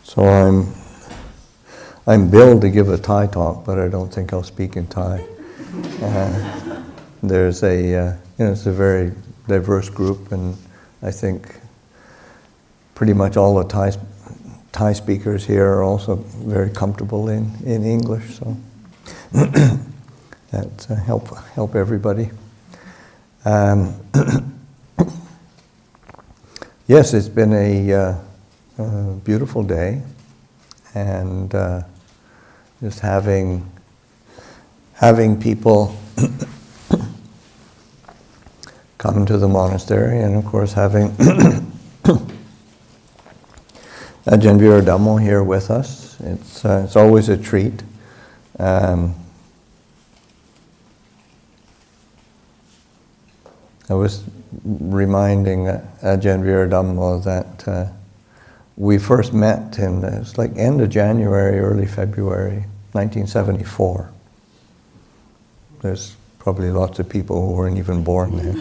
So I'm billed to give a Thai talk, but I don't think I'll speak in Thai. There's it's a very diverse group, and I think pretty much all the Thai speakers here are also very comfortable in English, so that help everybody. Yes, it's been a beautiful day, and just having people come to the monastery, and of course having Ajahn Viradhammo here with us. It's always a treat. I was reminding Ajahn Viradhammo that we first met it's like end of January, early February, 1974. There's probably lots of people who weren't even born then.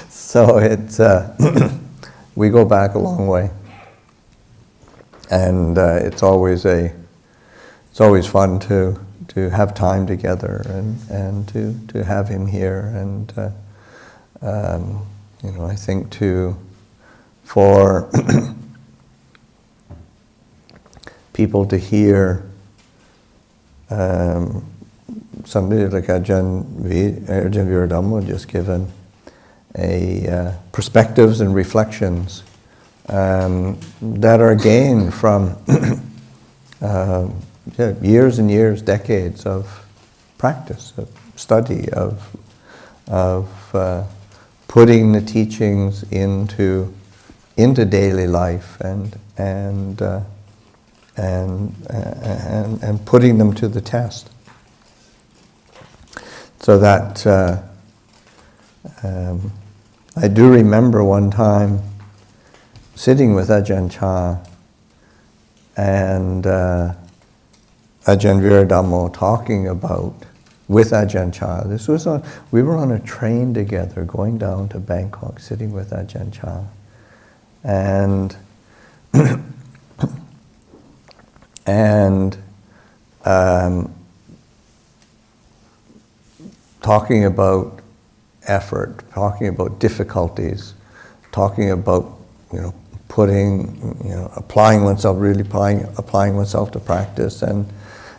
So we go back a long way, and it's always fun to have time together and to have him here, and I think for people to hear somebody like Ajahn Viradhammo just given perspectives and reflections that are gained from years and years, decades of practice, of study, of putting the teachings into daily life and putting them to the test. So that I do remember one time sitting with Ajahn Chah and Ajahn Viradhammo talking about, with Ajahn Chah, we were on a train together going down to Bangkok, sitting with Ajahn Chah, and talking about effort, talking about difficulties, talking about applying oneself, really applying oneself to practice, and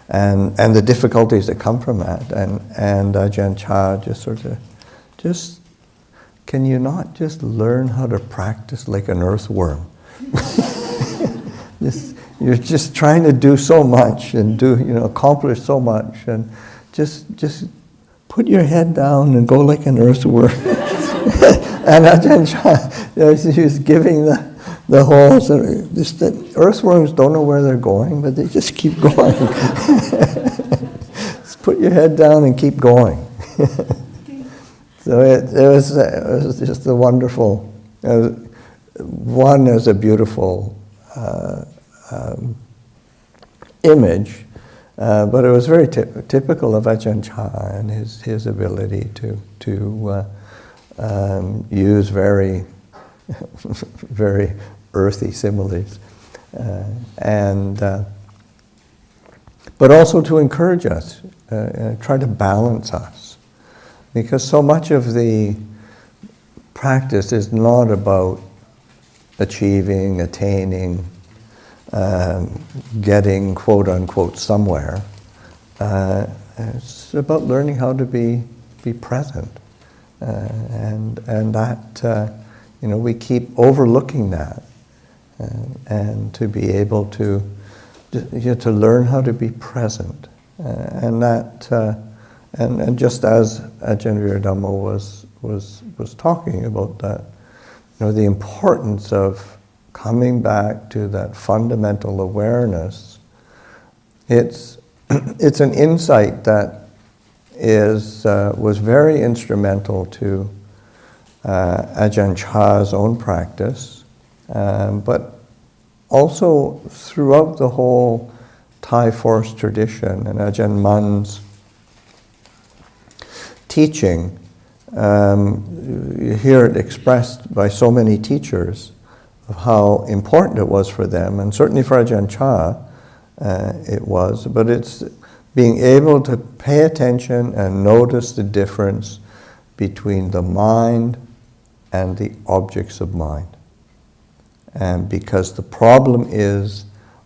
the difficulties that come from that, and Ajahn Chah just can you not just learn how to practice like an earthworm? You're just trying to do so much and accomplish so much, and just put your head down and go like an earthworm. And Ajahn Chah, he was giving the whole sort of, that earthworms don't know where they're going, but they just keep going. Just put your head down and keep going. So it was just a wonderful, one is a beautiful image, but it was very typical of Ajahn Chah and his ability to use very very earthy similes, but also to encourage us, try to balance us, because so much of the practice is not about achieving, attaining, getting quote unquote somewhere. It's about learning how to be present, and that we keep overlooking that, and to be able to learn how to be present, and that and just as Ajahn Viradhammo was talking about that, the importance of coming back to that fundamental awareness. It's an insight that was very instrumental to Ajahn Chah's own practice, but also throughout the whole Thai forest tradition and Ajahn Mun's teaching. You hear it expressed by so many teachers of how important it was for them, and certainly for Ajahn Chah it was, but it's being able to pay attention and notice the difference between the mind and the objects of mind. And because the problem is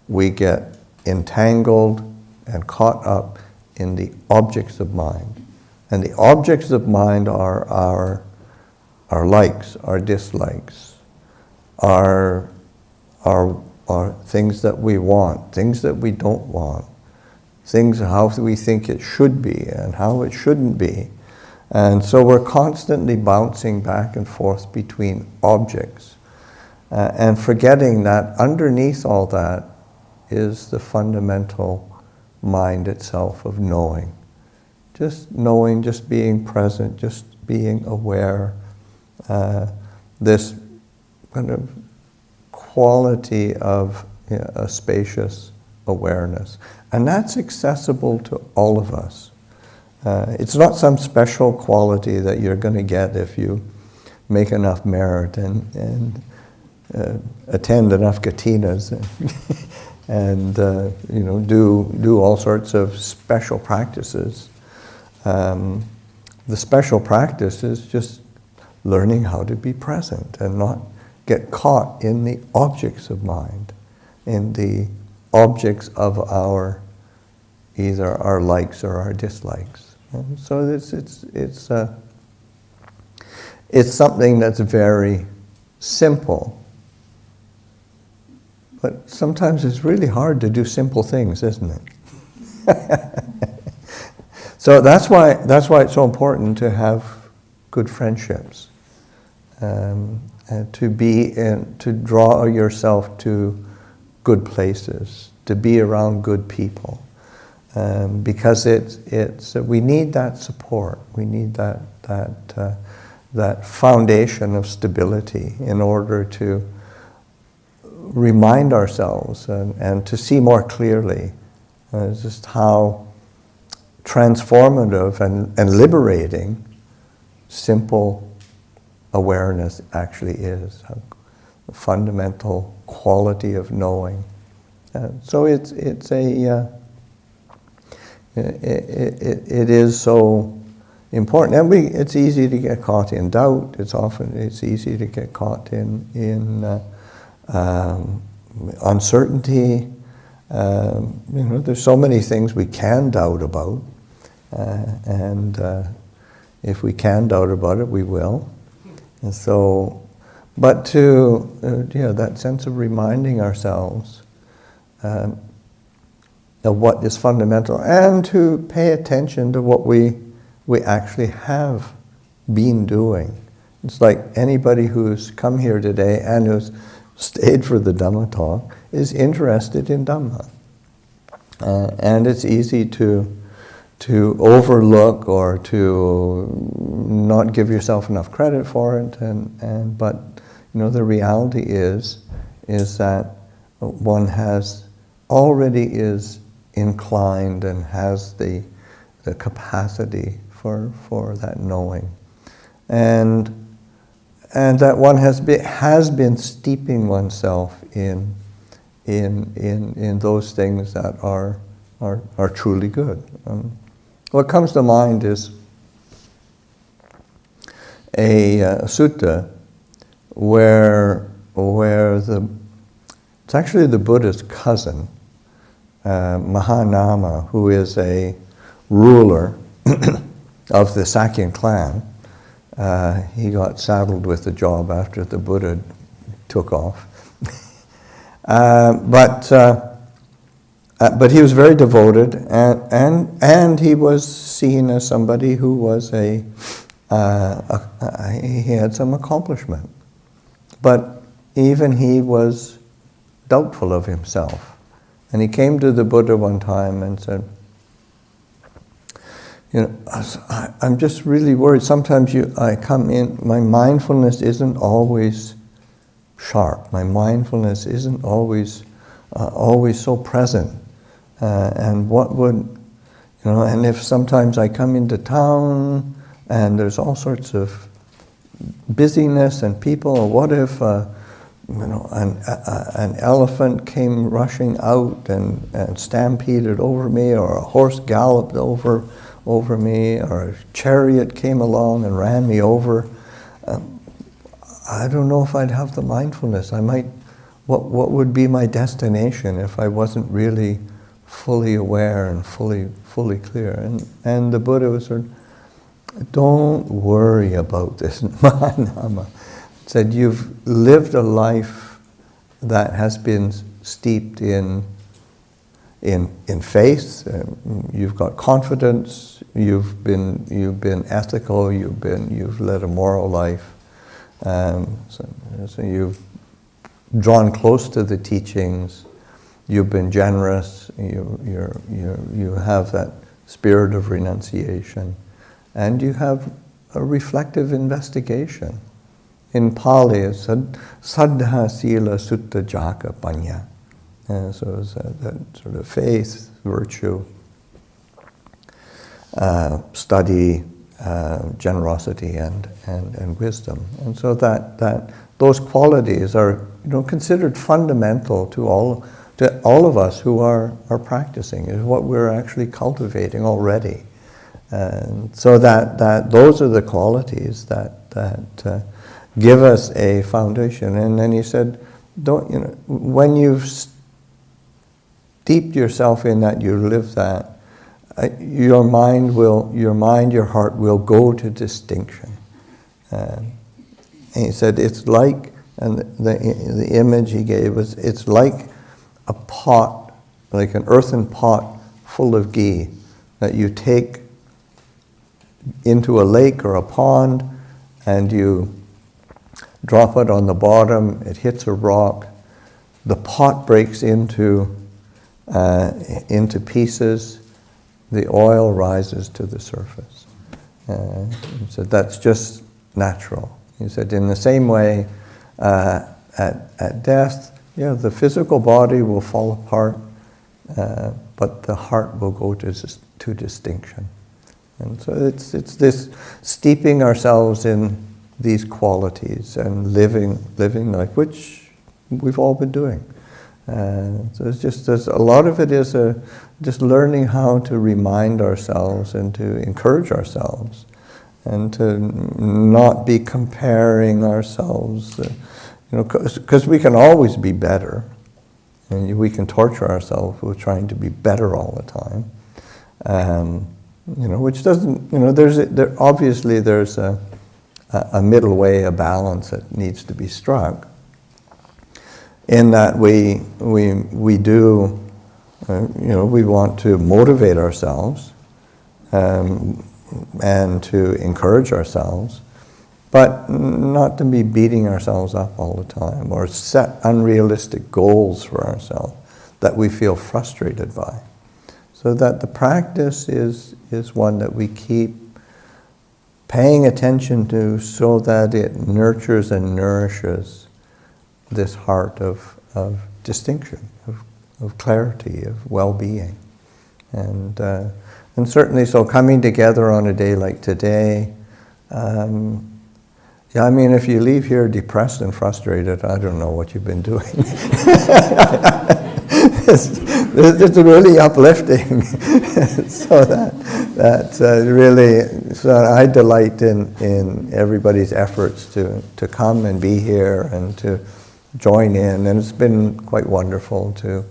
we get entangled and caught up in the objects of mind. And the objects of mind are our likes, our dislikes, our things that we want, things that we don't want, things how we think it should be and how it shouldn't be. And so we're constantly bouncing back and forth between objects and forgetting that underneath all that is the fundamental mind itself of knowing. Just knowing, just being present, just being aware. This kind of quality of a spacious awareness. And that's accessible to all of us. It's not some special quality that you're going to get if you make enough merit and attend enough Kathinas and do all sorts of special practices. The special practice is just learning how to be present and not get caught in the objects of mind, in the objects of either our likes or our dislikes. And so it's something that's very simple, but sometimes it's really hard to do simple things, isn't it? So that's why it's so important to have good friendships, and to draw yourself to good places, to be around good people, because we need that support. We need that foundation of stability in order to remind ourselves and to see more clearly just how transformative and liberating simple awareness actually is, a fundamental quality of knowing. So it is so important, and it's easy to get caught in doubt. It's easy to get caught in uncertainty. There's so many things we can doubt about, and if we can doubt about it, we will. And so, but that sense of reminding ourselves of what is fundamental, and to pay attention to what we actually have been doing. It's like anybody who's come here today and who's stayed for the Dhamma talk is interested in Dhamma. And it's easy to overlook or to not give yourself enough credit for it, but the reality is that one already is inclined and has the capacity for that knowing, and that one has been steeping oneself in those things that are truly good. What comes to mind is a sutta where it's actually the Buddha's cousin, Mahanama, who is a ruler of the Sakyan clan. He got saddled with the job after the Buddha took off. But he was very devoted, and he was seen as somebody who was he had some accomplishment. But even he was doubtful of himself. And he came to the Buddha one time and said, I'm just really worried. Sometimes I come in, my mindfulness isn't always sharp. My mindfulness isn't always so present. And what would, and if sometimes I come into town and there's all sorts of busyness and people. What if an elephant came rushing out and stampeded over me, or a horse galloped over me, or a chariot came along and ran me over? I don't know if I'd have the mindfulness. What would be my destination if I wasn't really fully aware and fully clear? And the Buddha was sort of, don't worry about this. Mahanama said, you've lived a life that has been steeped in faith. You've got confidence. You've been ethical. You've led a moral life. So you've drawn close to the teachings. You've been generous. You have that spirit of renunciation, and you have a reflective investigation. In Pali, it's saddha sila sutta jaka panya. So it's that sort of faith, virtue, study, generosity, and wisdom. And so that those qualities are considered fundamental to all of us who are practicing. Is what we're actually cultivating already. And so that those are the qualities that give us a foundation. And then he said, when you've steeped yourself in that, you live that, your heart will go to distinction. And he said, it's like, and the image he gave was, it's like a pot, like an earthen pot full of ghee that you take into a lake or a pond, and you drop it on the bottom, it hits a rock, the pot breaks into pieces, the oil rises to the surface. So that's just natural. He said, in the same way, at death, the physical body will fall apart, but the heart will go to distinction. And so it's this steeping ourselves in these qualities and living like, which we've all been doing. So there's a lot of it is just learning how to remind ourselves and to encourage ourselves, and to not be comparing ourselves, because we can always be better, and we can torture ourselves with trying to be better all the time. Which doesn't, obviously there's a middle way, a balance that needs to be struck. In that we do, we want to motivate ourselves and to encourage ourselves, but not to be beating ourselves up all the time or set unrealistic goals for ourselves that we feel frustrated by. So that the practice is one that we keep paying attention to, so that it nurtures and nourishes this heart of distinction, of clarity, of well-being. And certainly, so coming together on a day like today, if you leave here depressed and frustrated, I don't know what you've been doing. It's really uplifting. So so I delight in everybody's efforts to come and be here and to join in, and it's been quite wonderful to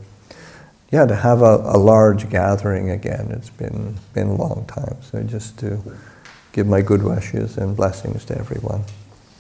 have a large gathering again. It's been a long time, so just to give my good wishes and blessings to everyone.